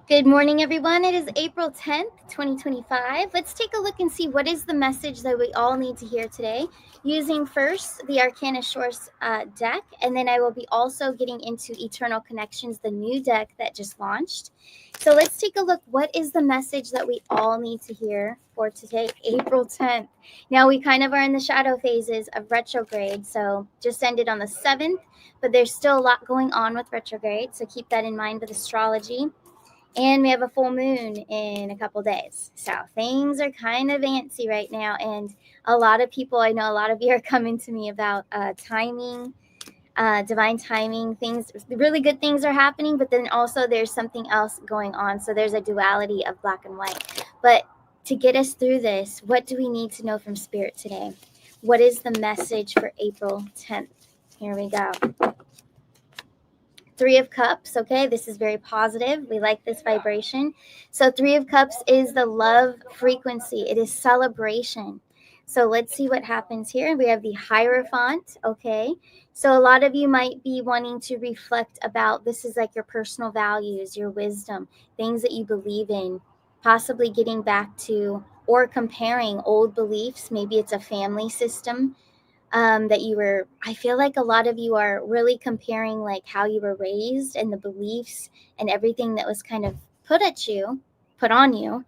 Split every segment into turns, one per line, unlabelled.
Good morning, everyone. It is April 10th, 2025. Let's take a look and see what is the message that we all need to hear today using first the Arcana Shores deck, and then I will be also getting into Eternal Connections, the new deck that just launched. So let's take a look. What is the message that we all need to hear for today, April 10th? Now, we kind of are in the shadow phases of retrograde, so just ended on the 7th, but there's still a lot going on with retrograde, so keep that in mind with astrology. And we have a full moon in a couple days. So things are kind of antsy right now. And a lot of people, I know a lot of you are coming to me about timing, divine timing. Things, really good things are happening, but then also there's something else going on. So there's a duality of black and white. But to get us through this, what do we need to know from Spirit today? What is the message for April 10th? Here we go. Three of Cups, okay? This is very positive. We like this vibration. So, Three of Cups is the love frequency, it is celebration. So, let's see what happens here. We have the Hierophant, okay? So, a lot of you might be wanting to reflect about this is like your personal values, your wisdom, things that you believe in, possibly getting back to or comparing old beliefs. Maybe it's a family system that you were, I feel like a lot of you are really comparing like how you were raised and the beliefs and everything that was kind of put at you, put on you,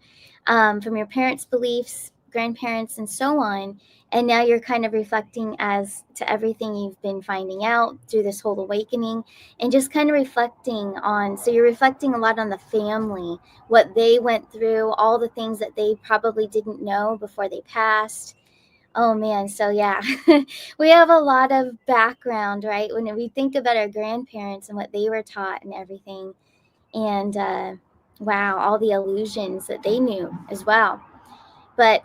from your parents' beliefs, grandparents, and so on. And now you're kind of reflecting as to everything you've been finding out through this whole awakening and just kind of reflecting on. So you're reflecting a lot on the family, what they went through, all the things that they probably didn't know before they passed. Oh man, so yeah, we have a lot of background, right? When we think about our grandparents and what they were taught and everything, and wow, all the illusions that they knew as well. But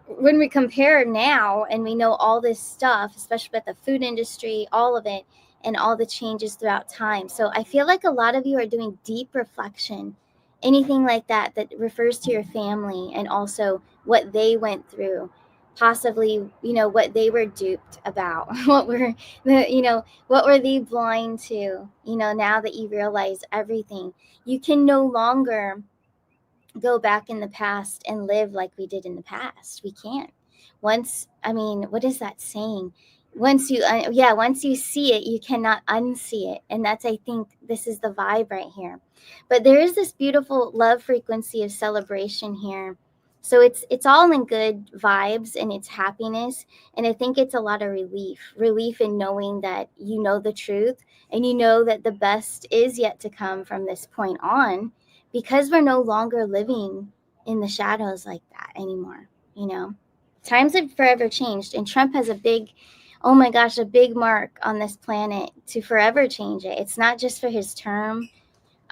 when we compare now and we know all this stuff, especially with the food industry, all of it, and all the changes throughout time. So I feel like a lot of you are doing deep reflection, anything like that that refers to your family and also what they went through, possibly what they were duped about, what were they blind to. Now that you realize everything, you can no longer go back in the past and live like we did in the past. We can't. What is that saying? Once you see it, you cannot unsee it. And that's, I think, this is the vibe right here. But there is this beautiful love frequency of celebration here. So it's all in good vibes and it's happiness. And I think it's a lot of relief in knowing that you know the truth and you know that the best is yet to come from this point on, because we're no longer living in the shadows like that anymore. you know Times have forever changed, and Trump has a big, oh my gosh, a big mark on this planet to forever change it. It's not just for his term,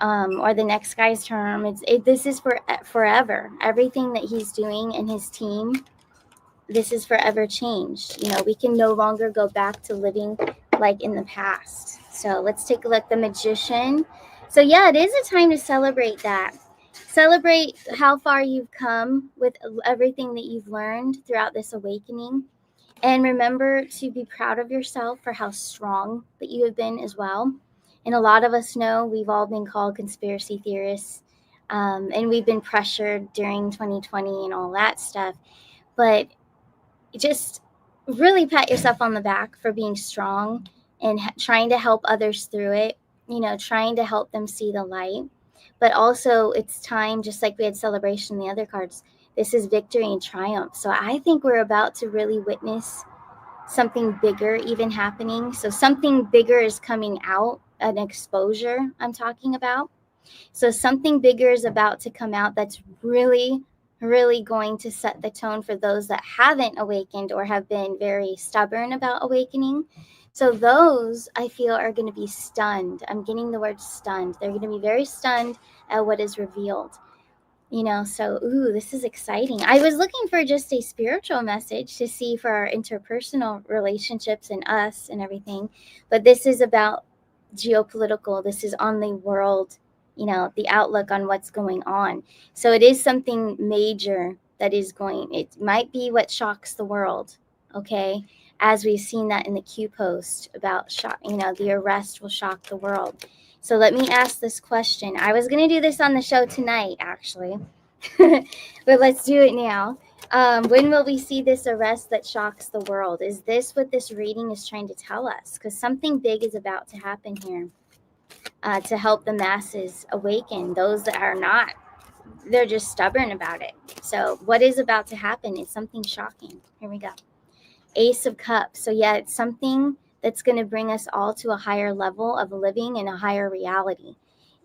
or the next guy's term. This is for forever. Everything that he's doing and his team, this is forever changed. We can no longer go back to living like in the past. So let's take a look. The Magician. So yeah, it is a time to celebrate that. Celebrate how far you've come with everything that you've learned throughout this awakening. And remember to be proud of yourself for how strong that you have been as well. And a lot of us know we've all been called conspiracy theorists, and we've been pressured during 2020 and all that stuff. But just really pat yourself on the back for being strong and trying to help others through it, trying to help them see the light. But also, it's time, just like we had celebration in the other cards, this is victory and triumph. So I think we're about to really witness something bigger even happening. So something bigger is coming out, an exposure I'm talking about. So something bigger is about to come out that's really, really going to set the tone for those that haven't awakened or have been very stubborn about awakening. So those, I feel, are going to be stunned. I'm getting the word stunned. They're going to be very stunned at what is revealed. So ooh, this is exciting. I was looking for just a spiritual message to see for our interpersonal relationships and us and everything, but this is about geopolitical. This is on the world, the outlook on what's going on. So it is something major that is going, it might be what shocks the world, okay? As we've seen that in the Q post about shock, the arrest will shock the world. So let me ask this question. I was going to do this on the show tonight, actually, but let's do it now. When will we see this arrest that shocks the world? Is this what this reading is trying to tell us? Because something big is about to happen here to help the masses awaken, those that are not. They're just stubborn about it. So what is about to happen is something shocking. Here we go. Ace of Cups. So yeah, it's something that's going to bring us all to a higher level of living in a higher reality.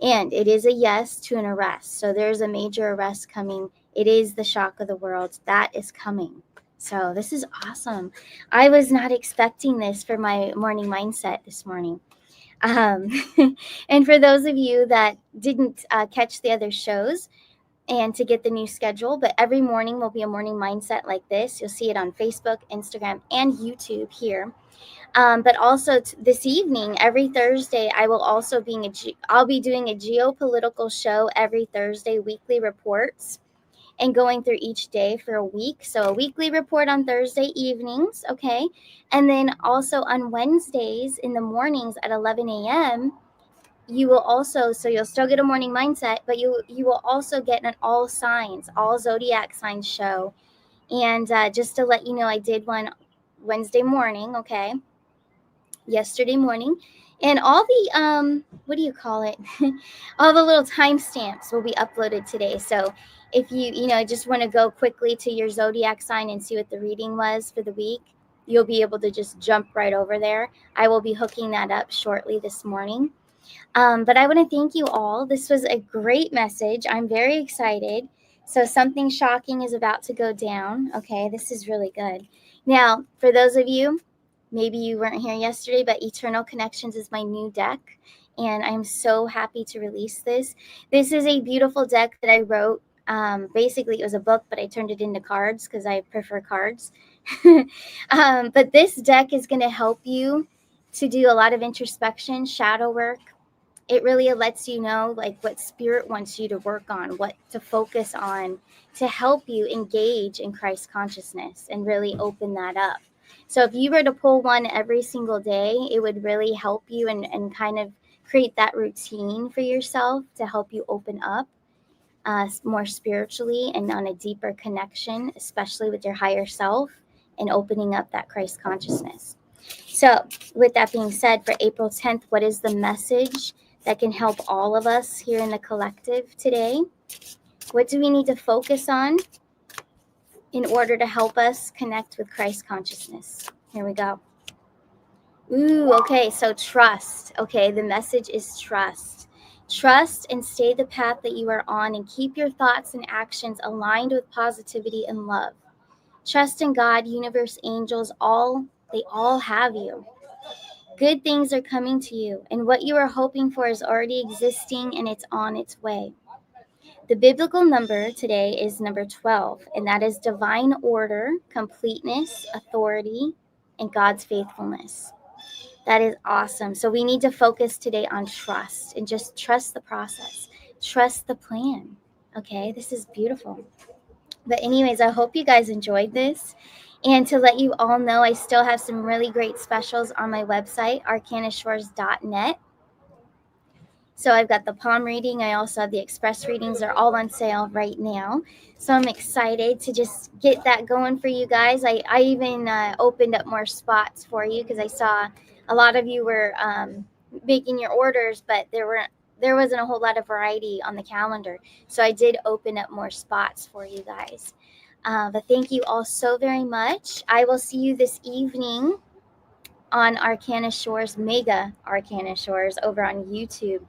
And it is a yes to an arrest. So there's a major arrest coming. It is the shock of the world. That is coming. So this is awesome. I was not expecting this for my morning mindset this morning. And for those of you that didn't catch the other shows, and to get the new schedule, but every morning will be a morning mindset like this. You'll see it on Facebook, Instagram, and YouTube here. But also this evening, every Thursday, I'll be doing a geopolitical show every Thursday, weekly reports, and going through each day for a week. So a weekly report on Thursday evenings, okay? And then also on Wednesdays in the mornings at 11 a.m., you will also, so you'll still get a morning mindset, but you will also get an all zodiac signs show. And just to let you know, I did one Wednesday morning, okay, yesterday morning, and all the what do you call it, all the little timestamps will be uploaded today. So if you just want to go quickly to your zodiac sign and see what the reading was for the week, you'll be able to just jump right over there. I will be hooking that up shortly this morning. But I want to thank you all. This was a great message. I'm very excited. So something shocking is about to go down. Okay, this is really good. Now, for those of you, maybe you weren't here yesterday, but Eternal Connections is my new deck. And I'm so happy to release this. This is a beautiful deck that I wrote. Basically, it was a book, but I turned it into cards because I prefer cards. But this deck is going to help you to do a lot of introspection, shadow work. It really lets you know like what spirit wants you to work on, what to focus on, to help you engage in Christ consciousness and really open that up. So if you were to pull one every single day, it would really help you and kind of create that routine for yourself to help you open up more spiritually and on a deeper connection, especially with your higher self and opening up that Christ consciousness. So with that being said, for April 10th, what is the message that can help all of us here in the collective today? What do we need to focus on in order to help us connect with Christ consciousness? Here we go. Ooh, okay, so trust. Okay, the message is trust. Trust and stay the path that you are on and keep your thoughts and actions aligned with positivity and love. Trust in God, universe, angels, they all have you. Good things are coming to you, and what you are hoping for is already existing and it's on its way. The biblical number today is number 12, and that is divine order, completeness, authority, and God's faithfulness. That is awesome. So we need to focus today on trust and just trust the process, trust the plan. Okay, this is beautiful. But anyways, I hope you guys enjoyed this. And to let you all know, I still have some really great specials on my website, arcanashores.net. So I've got the palm reading. I also have the express readings. They're all on sale right now. So I'm excited to just get that going for you guys. I even opened up more spots for you because I saw a lot of you were making your orders, but there wasn't a whole lot of variety on the calendar. So I did open up more spots for you guys. But thank you all so very much. I will see you this evening on Arcana Shores, Mega Arcana Shores over on YouTube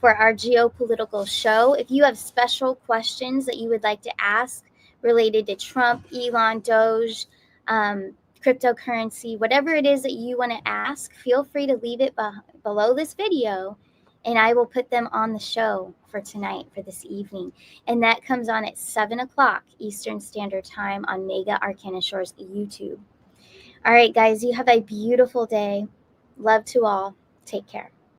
for our geopolitical show. If you have special questions that you would like to ask related to Trump, Elon, Doge, cryptocurrency, whatever it is that you want to ask, feel free to leave it below this video and I will put them on the show for tonight, for this evening. And that comes on at 7 o'clock Eastern Standard Time on Mega Arcana Shores YouTube. All right, guys, you have a beautiful day. Love to all. Take care.